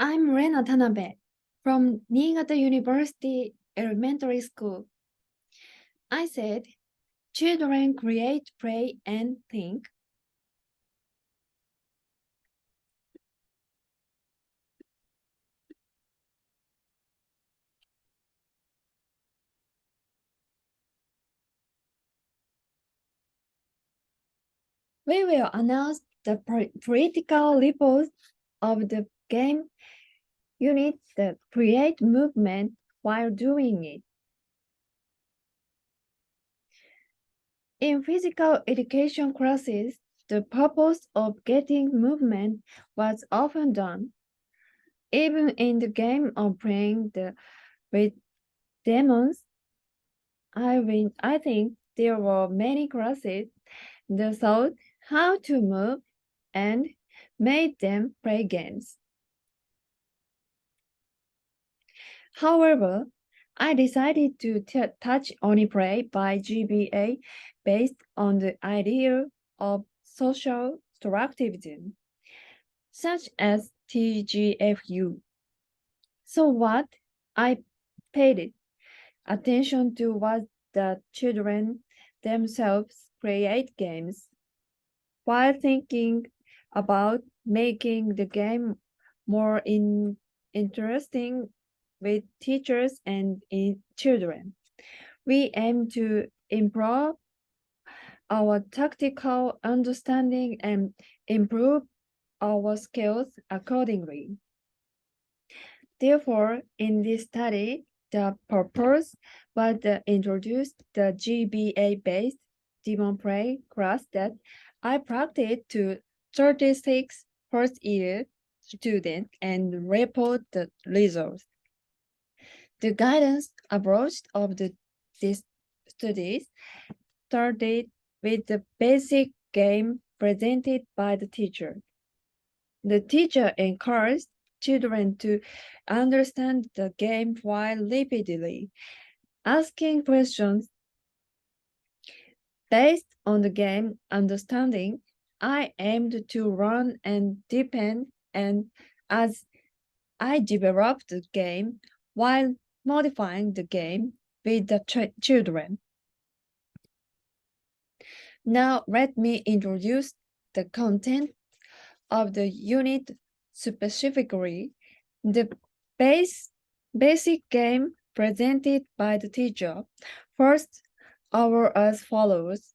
I'm Rena Tanabe from Niigata University Elementary School. I said, children create, play, and think. We will announce the political report of the game unit that create movement while doing it. In physical education classes, the purpose of getting movement was often done. Even in the game of playing with demons, I think there were many classes that taught how to move and made them play games. However, I decided to touch only play by GBA based on the idea of social structivism, such as TGfU. So what I paid attention to was that children themselves create games while thinking about making the game more interesting with teachers and children. We aim to improve our tactical understanding and improve our skills accordingly. Therefore, in this study, the purpose was to introduce the GBA-based demon play class that I practiced to 36 first-year students and report the results. The guidance approach of these studies started with the basic game presented by the teacher. The teacher encouraged children to understand the game while repeatedly asking questions based on the game understanding. I aimed to run and deepen and as I developed the game while modifying the game with the children. Now let me introduce the content of the unit specifically. The basic game presented by the teacher first are as follows.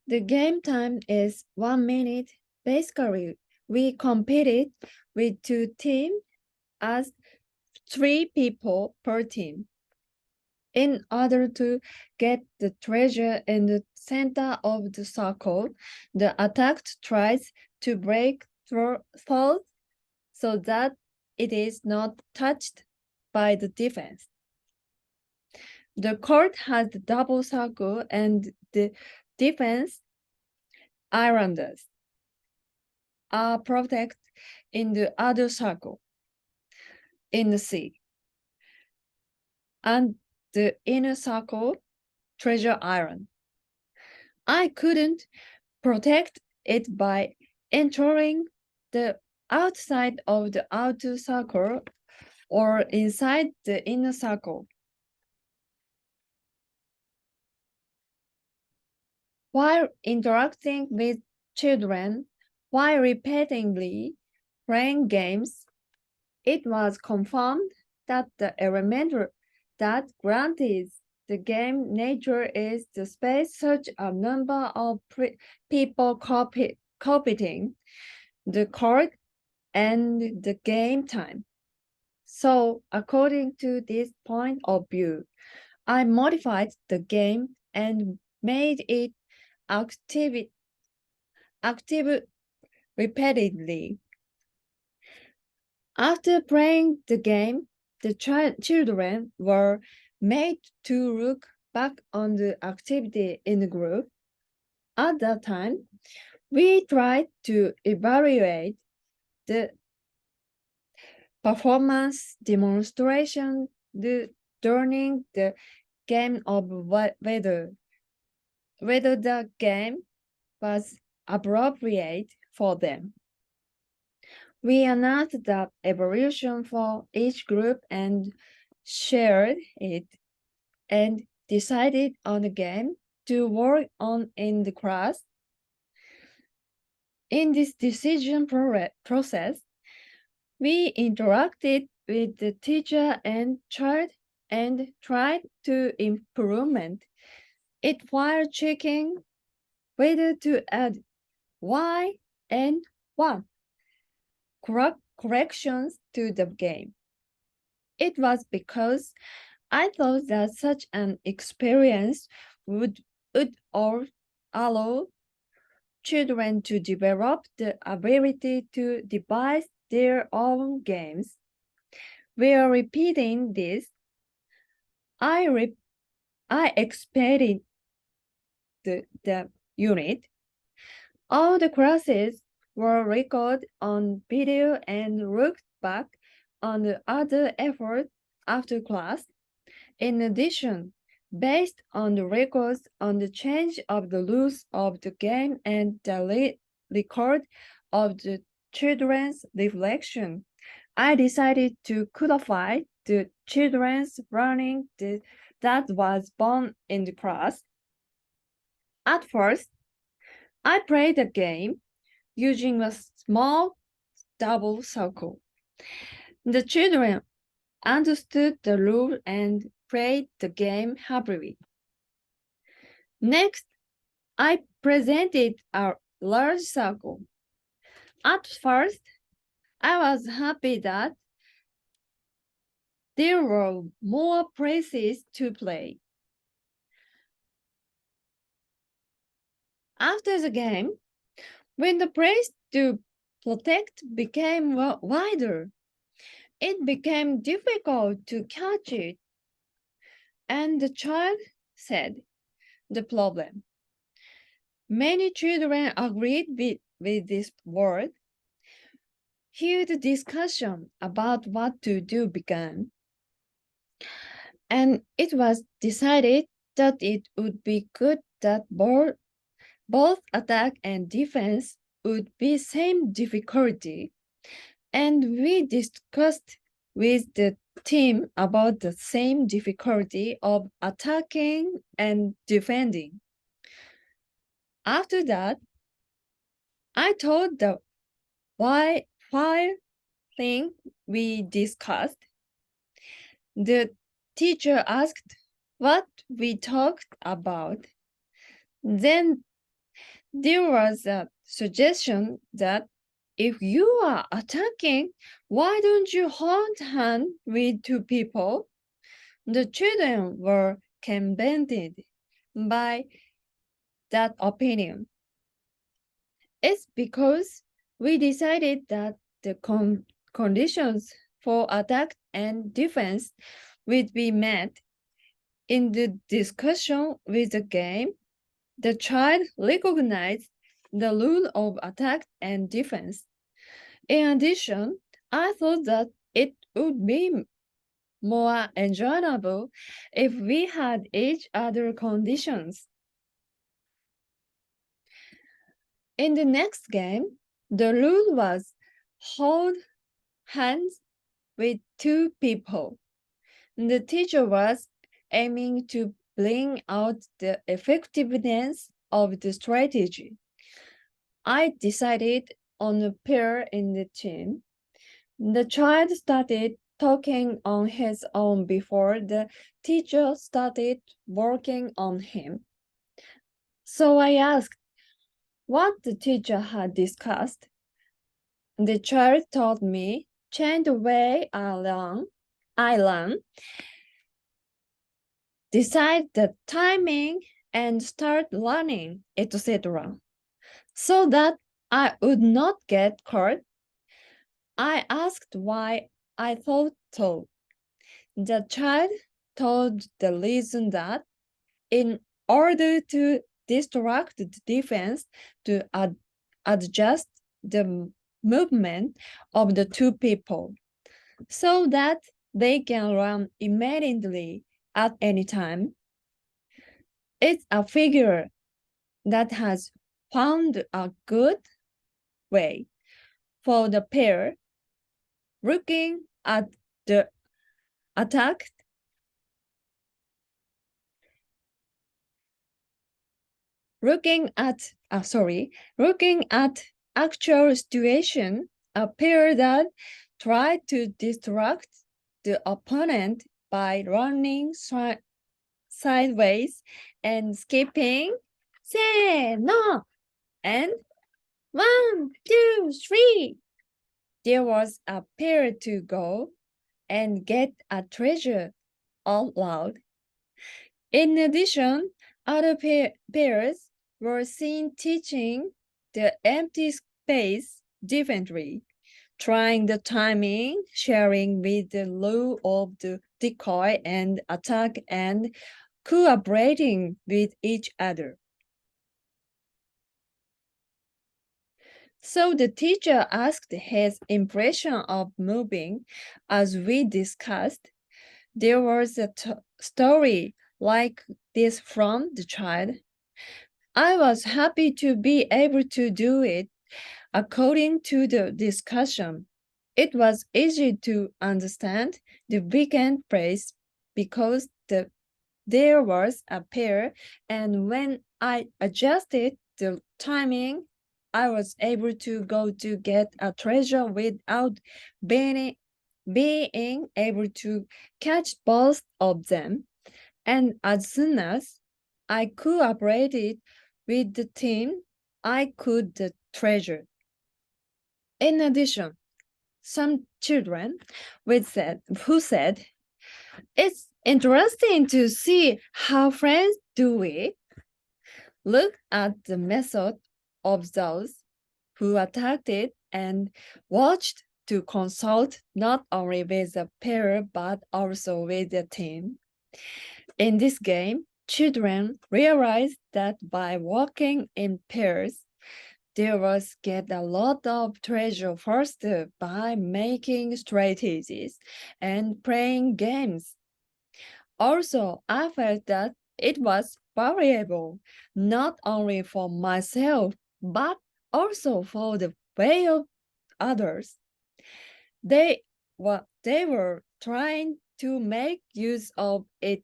The game time is 1 minute. Basically, we competed with 2 teams as 3 people per team. In order to get the treasure in the center of the circle, the attacked tries to break through so that it is not touched by the defense. The court has the double circle and the defense islanders are protected in the other circle in the sea. And the inner circle, treasure island. I couldn't protect it by entering the outside of the outer circle or inside the inner circle. While interacting with children, while repeatedly playing games, it was confirmed that the element that granted the game nature is the space such a number of people competing, the court, and the game time. So, according to this point of view, I modified the game and made it active repeatedly. After playing the game, the children were made to look back on the activity in the group. At that time, we tried to evaluate the performance demonstration during the game of whether the game was appropriate for them. We announced the evolution for each group and shared it and decided on a game to work on in the class. In this decision process, we interacted with the teacher and child and tried to improvement it while checking whether to add why and what corrections to the game. It was because I thought that such an experience would allow children to develop the ability to devise their own games. We are repeating this. I expanded the unit. All the classes were recorded on video and looked back on the other efforts after class. In addition, based on the records on the change of the rules of the game and the record of the children's reflection, I decided to codify the children's learning that was born in the class. At first, I played the game using a small double circle. The children understood the rule and played the game happily. Next, I presented a large circle. At first, I was happy that there were more places to play. After the game, when the place to protect became wider, it became difficult to catch it. And the child said the problem. Many children agreed with this word. Here the discussion about what to do began, and it was decided that it would be good that both attack and defense would be same difficulty, and we discussed with the team about the same difficulty of attacking and defending. After that, I told the why thing we discussed. The teacher asked what we talked about. Then there was a suggestion that if you are attacking, why don't you hold hand with two people? The children were convinced by that opinion. It's because we decided that the conditions for attack and defense would be met. In the discussion with the game, the child recognized the rule of attack and defense. In addition, I thought that it would be more enjoyable if we had each other conditions. In the next game, the rule was hold hands with two people. The teacher was aiming to bring out the effectiveness of the strategy. I decided on a pair in the team. The child started talking on his own before the teacher started working on him. So I asked what the teacher had discussed. The child told me, change the way I learn, decide the timing, and start learning, etc. So that I would not get caught. I asked why I thought so. The child told the reason that in order to distract the defense to adjust the movement of the two people so that they can run immediately at any time. It's a figure that has found a good way for the pair, looking at the attack. Looking at actual situation, a pair that tried to distract the opponent by running sideways and skipping, say no, and 1, 2, 3. There was a pair to go and get a treasure out loud. In addition, other pairs were seen teaching the empty space differently, trying the timing, sharing with the law of the decoy and attack, and cooperating with each other. So the teacher asked his impression of moving. As we discussed, there was a story like this from the child. I was happy to be able to do it. According to the discussion, it was easy to understand the weekend phrase because there was a pair, and when I adjusted the timing, I was able to go to get a treasure without being, being able to catch both of them. And as soon as I cooperated with the team, I could the treasure. In addition, some children who said, it's interesting to see how friends do it. Look at the method of those who attacked it and watched to consult not only with the pair but also with the team. In this game, children realized that by walking in pairs, they was get a lot of treasure faster by making strategies and playing games. Also, I felt that it was valuable not only for myself but also for the way of others. They were trying to make use of it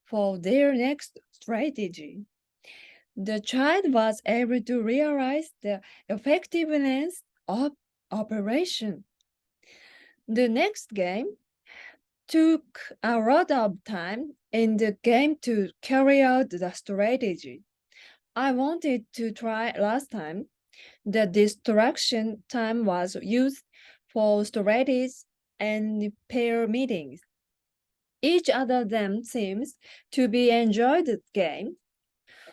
for their next strategy. The child was able to realize the effectiveness of operation. The next game took a lot of time in the game to carry out the strategy. I wanted to try last time. The distraction time was used for strategies and pair meetings. Each of them seems to be enjoyed the game.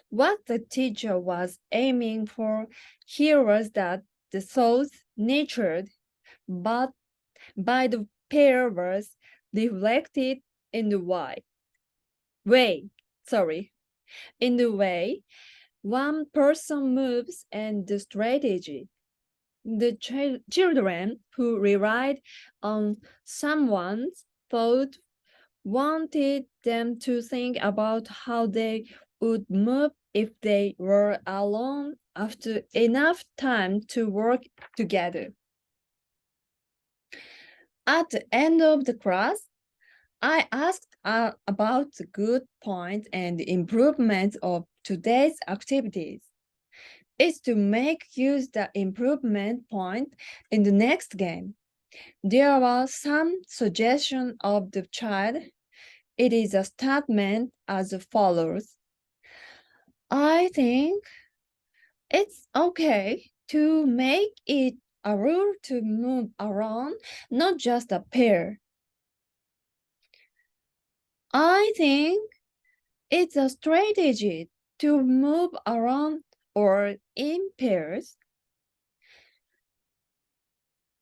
What the teacher was aiming for here was that the thoughts nurtured but by the pair was reflected in the way, sorry, in the way one person moves and the strategy. The children who relied on someone's thought wanted them to think about how they would move if they were alone after enough time to work together. At the end of the class, I asked about the good points and improvements of today's activities. It's to make use the improvement point in the next game. There was some suggestion of the child. It is a statement as follows. I think it's okay to make it a rule to move around, not just a pair. I think it's a strategy to move around or in pairs.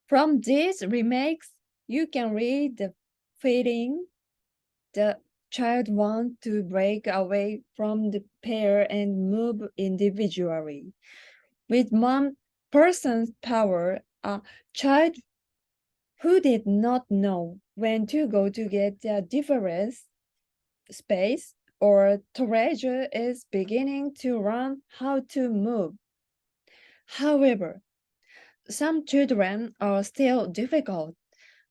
From these remarks, you can read the feeling the child wants to break away from the pair and move individually. With one person's power, a child who did not know when to go to get a different space or treasure is beginning to learn how to move. However, some children are still difficult.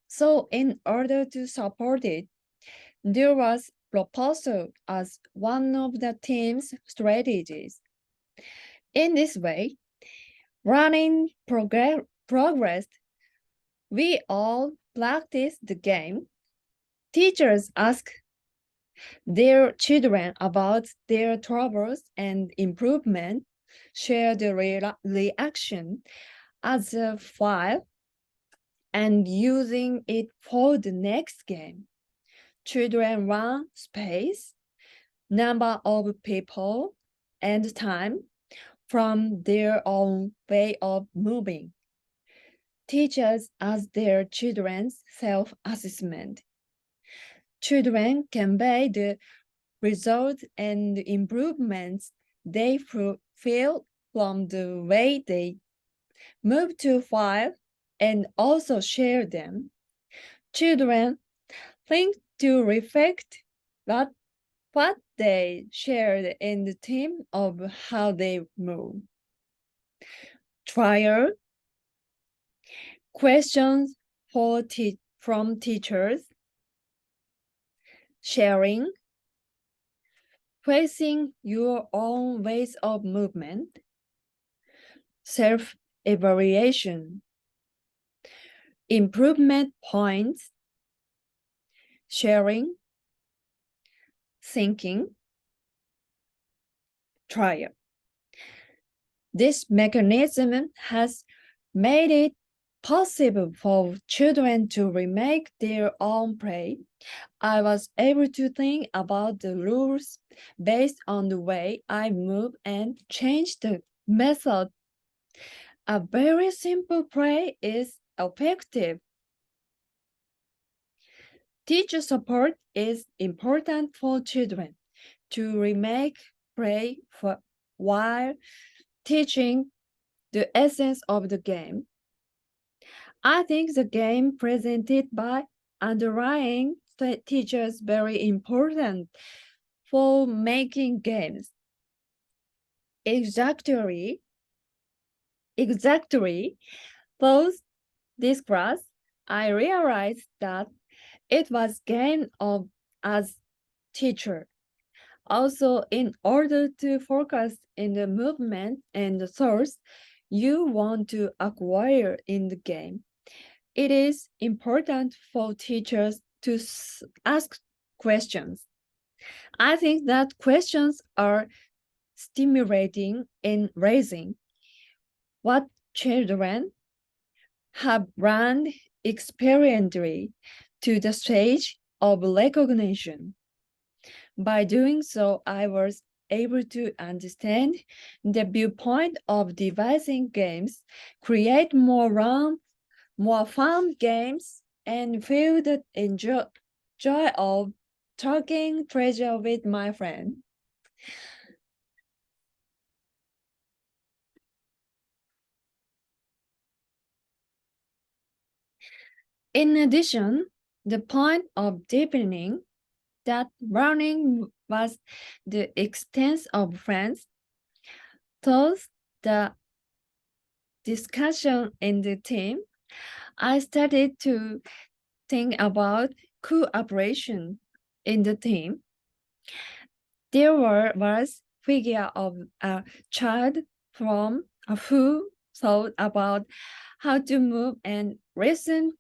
So in order to support it, there was proposal as one of the team's strategies. In this way, running progressed. We all practiced the game. Teachers asked their children about their troubles and improvement, share the reaction as a file, and using it for the next game. Children run space, number of people, and time from their own way of moving. Teachers ask their children's self-assessment. Children convey the results and improvements they feel from the way they move to file and also share them. Children think to reflect what they shared in the theme of how they move. Trial questions from teachers, sharing, facing your own ways of movement, self-evaluation, improvement points, sharing, thinking, trial. This mechanism has made it possible for children to remake their own play. I was able to think about the rules based on the way I move and change the method. A very simple play is effective. Teacher support is important for children to remake play while teaching the essence of the game. I think the game presented by underlying teachers very important for making games. Exactly, both this class, I realized that it was game of as teacher. Also, in order to focus in the movement and the source you want to acquire in the game, it is important for teachers to ask questions. I think that questions are stimulating in raising what children have run experientially to the stage of recognition. By doing so, I was able to understand the viewpoint of devising games, create more fun games, and feel the joy of talking treasure with my friend. In addition, the point of deepening that learning was the extent of friends, thus the discussion in the team, I started to think about cooperation in the team. There was figure of a child from who thought about how to move and listen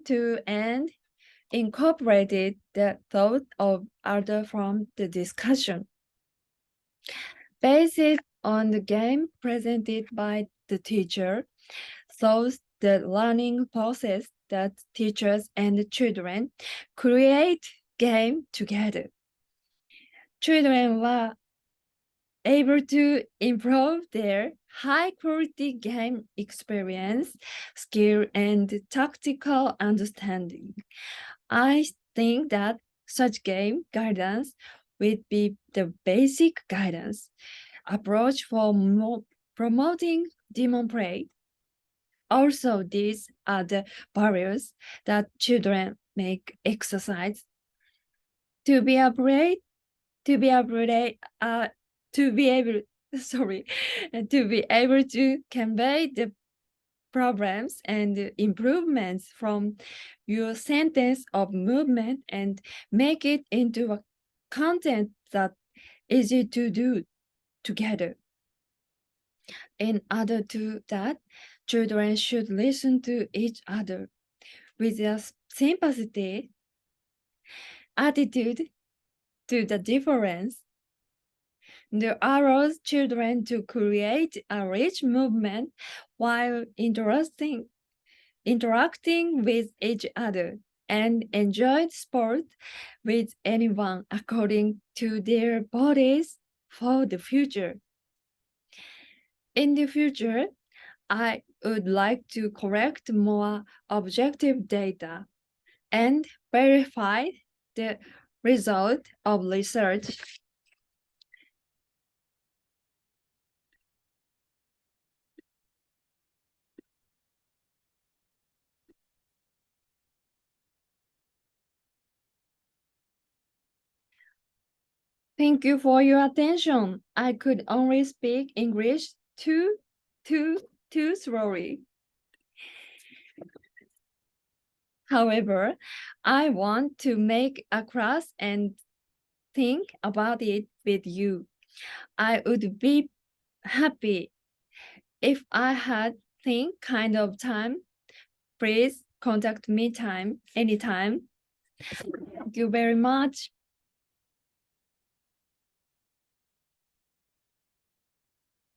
to and incorporated the thought of other from the discussion. Based on the game presented by the teacher, shows the learning process that teachers and children create game together. Children were able to improve their high-quality game experience, skill, and tactical understanding. I think that such game guidance would be the basic guidance approach for promoting demon play. Also, these are the barriers that children make exercise to be able to be able to be able sorry to be able to convey the problems and improvements from your sentence of movement and make it into a content that easy to do together. In order to that, children should listen to each other with a sympathy attitude to the difference. This allows children to create a rich movement while interacting with each other and enjoy sport with anyone according to their bodies for the future. In the future, I would like to collect more objective data and verify the result of research. Thank you for your attention. I could only speak English too slowly. However, I want to make a class and think about it with you. I would be happy if I had think kind of time. Please contact me anytime. Thank you very much.